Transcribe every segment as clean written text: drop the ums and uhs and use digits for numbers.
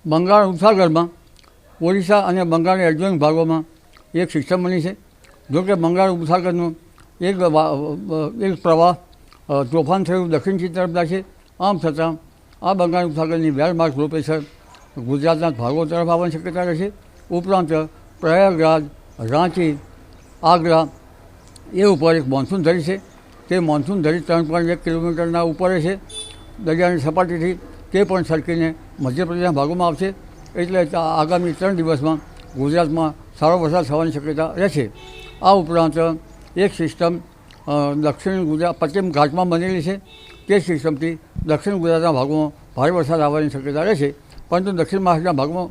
બંગાળ ઉપસાગરમાં ઓડિશા અને બંગાળના એડજોઇન્ટ ભાગોમાં એક સિસ્ટમ બની છે. જોકે બંગાળ ઉપસાગરનો એક પ્રવાહ તોફાન થયું દક્ષિણથી તરફ જાય છે. આમ છતાં આ બંગાળ ઉપસાગરની વેરમાર્ક લો પ્રેશર ગુજરાતના ભાગો તરફ આવવાની શક્યતા રહેશે. ઉપરાંત પ્રયાગરાજ, રાંચી, આગ્રા એ ઉપર એક મોન્સૂન ધરી છે. તે મોન્સૂન ધરી 3.1 કિલોમીટરના ઉપરે છે દરિયાની સપાટીથી. તે પણ સરકીને મધ્યપ્રદેશના ભાગોમાં આવશે. એટલે આગામી 3 દિવસમાં ગુજરાતમાં સારો વરસાદ થવાની શક્યતા રહેશે. આ ઉપરાંત એક સિસ્ટમ દક્ષિણ ગુજરાત પશ્ચિમ ઘાટમાં બનેલી છે. તે સિસ્ટમથી દક્ષિણ ગુજરાતના ભાગોમાં ભારે વરસાદ આવવાની શક્યતા રહેશે. પરંતુ દક્ષિણ મહારાષ્ટ્રના ભાગમાં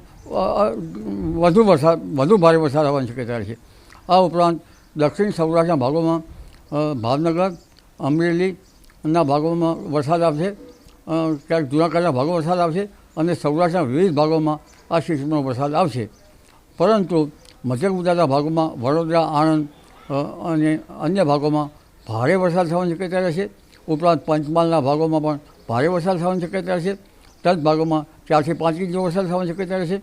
વધુ ભારે વરસાદ આવવાની શક્યતા રહેશે. આ ઉપરાંત દક્ષિણ સૌરાષ્ટ્રના ભાગોમાં ભાવનગર, અમરેલીના ભાગોમાં વરસાદ આવશે. ક્યાંક જૂનાગઢના ભાગો વરસાદ આવશે અને સૌરાષ્ટ્રના વિવિધ ભાગોમાં આ સિસ્ટમનો વરસાદ આવશે. પરંતુ મધ્ય ગુજરાતના ભાગોમાં વડોદરા, આણંદ અને અન્ય ભાગોમાં ભારે વરસાદ થવાની શક્યતા રહેશે. ઉપરાંત પંચમહાલના ભાગોમાં પણ ભારે વરસાદ થવાની શક્યતા રહેશે. તદ ભાગોમાં 4 થી 5 ઇંચ જેવો વરસાદ થવાની શક્યતા રહેશે.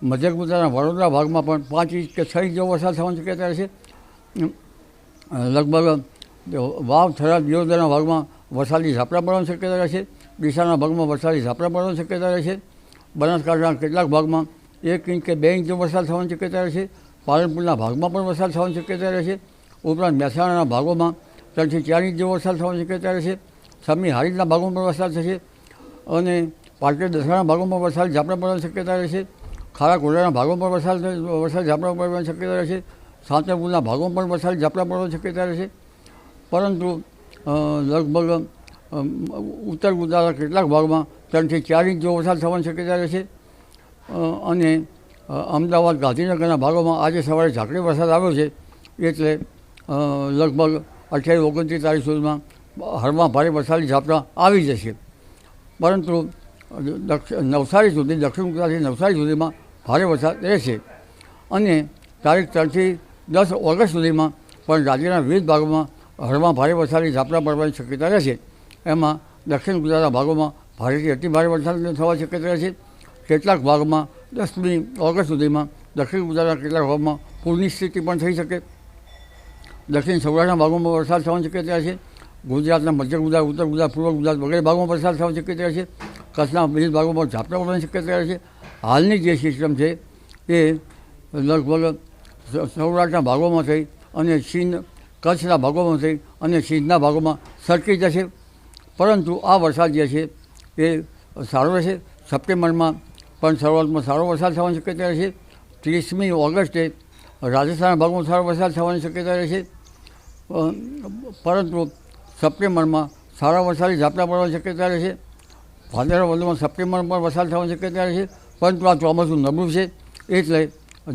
મધ્ય ગુજરાતના વડોદરા ભાગમાં પણ 5 ઇંચ કે 6 ઇંચ જેવો વરસાદ થવાની શક્યતા રહેશે. લગભગ વાવ, થરાદ, દિયોદરના ભાગમાં વરસાદી ઝાપટા પડવાની શક્યતા રહેશે. ડીસાના ભાગમાં વરસાદી ઝાપટા પડવાની શક્યતા રહેશે. બનાસકાંઠાના કેટલાક ભાગમાં 1 ઇંચ કે 2 ઇંચ જેવો વરસાદ થવાની શક્યતા રહેશે. પાલનપુરના ભાગમાં પણ વરસાદ થવાની શક્યતા રહેશે. ઉપરાંત મહેસાણાના ભાગોમાં 3 થી 4 ઇંચ જેવો વરસાદ થવાની શક્યતા રહેશે. સમી હારીજના ભાગોમાં પણ વરસાદ થશે અને પાટણ દસરાના ભાગોમાં વરસાદ ઝાપટા પડવાની શક્યતા રહેશે. ખારા કોરડાના ભાગોમાં પણ વરસાદ ઝાપટા પડવાની શક્યતા રહેશે. સાંતરપુરના ભાગોમાં પણ વરસાદ ઝાપટા પડવાની શક્યતા રહેશે. પરંતુ લગભગ ઉત્તર ગુજરાતના કેટલાક ભાગમાં 3 થી 4 ઇંચ જેવો વરસાદ થવાની શક્યતા રહેશે. અને અમદાવાદ, ગાંધીનગરના ભાગોમાં આજે સવારે ઝાકળી વરસાદ આવ્યો છે. એટલે લગભગ 28-29 તારીખ સુધીમાં હળવા ભારે વરસાદી ઝાપટા આવી જશે. પરંતુ નવસારી સુધી, દક્ષિણ ગુજરાતથી નવસારી સુધીમાં ભારે વરસાદ રહેશે. અને તારીખ 3 થી 10 ઓગસ્ટ સુધીમાં પણ રાજ્યના વિવિધ ભાગોમાં હળવા ભારે વરસાદી ઝાપટા પડવાની શક્યતા રહેશે. એમાં દક્ષિણ ગુજરાતના ભાગોમાં ભારેથી અતિ ભારે વરસાદ થવાની શક્યતા રહેશે. કેટલાક ભાગમાં 10મી ઓગસ્ટ સુધીમાં દક્ષિણ ગુજરાતના કેટલાક ભાગમાં પૂરની સ્થિતિ પણ થઈ શકે. દક્ષિણ સૌરાષ્ટ્રના ભાગોમાં વરસાદ થવાની શક્યતા રહેશે. ગુજરાતના મધ્ય ગુજરાત, ઉત્તર ગુજરાત, પૂર્વ ગુજરાત વગેરે ભાગોમાં વરસાદ થવાની શક્યતા રહેશે. કચ્છના વિવિધ ભાગોમાં ઝાપટા પડવાની શક્યતા રહેશે. હાલની જે સિસ્ટમ છે એ લગભગ સૌરાષ્ટ્રના ભાગોમાં થઈ અને કચ્છના ભાગોમાં થઈ અને સિંધના ભાગોમાં સરકી જશે. પરંતુ આ વરસાદ જે છે એ સારો રહેશે. સપ્ટેમ્બરમાં પણ શરૂઆતમાં સારો વરસાદ થવાની શક્યતા રહેશે. 30મી ઓગસ્ટે રાજસ્થાનના ભાગમાં સારો વરસાદ થવાની શક્યતા રહેશે. પરંતુ સપ્ટેમ્બરમાં સારા વરસાદી ઝાપટા પડવાની શક્યતા રહેશે. ભાદરવા વધુમાં સપ્ટેમ્બરમાં પણ વરસાદ થવાની શક્યતા રહેશે. પરંતુ આ ચોમાસું નબળું છે એટલે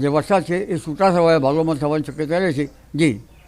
જે વરસાદ છે એ છૂટાછવાયા ભાગોમાં થવાની શક્યતા રહેશે. જી.